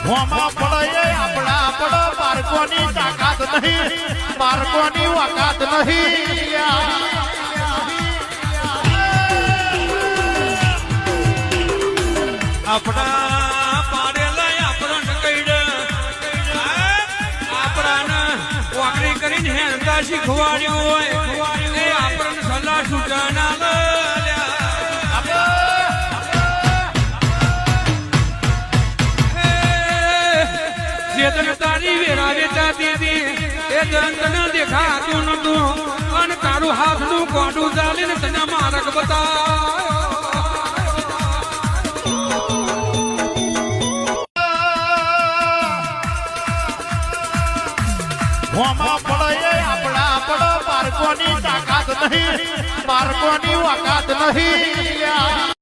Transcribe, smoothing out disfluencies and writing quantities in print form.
હોમાં પડે આપણા પડો બાળકોની તાકાત નહીં, બાળકોની વકાત નહીં. આપણા પાડેલા આપણને કઈડ આપણાને વાકરી કરીને હેંદા શીખવાડ્યું હોય એ આપણને સલાહ સૂચના તારી વેરા વેચાતી હતી એ જંતને દેખાતું નતું અને તારું હાથનું કોટું ચાલીને તને મારક હોમાં પડે આપણા પડો બાળકોની તાકાત નહીં, બાળકોની વકાત નહીં.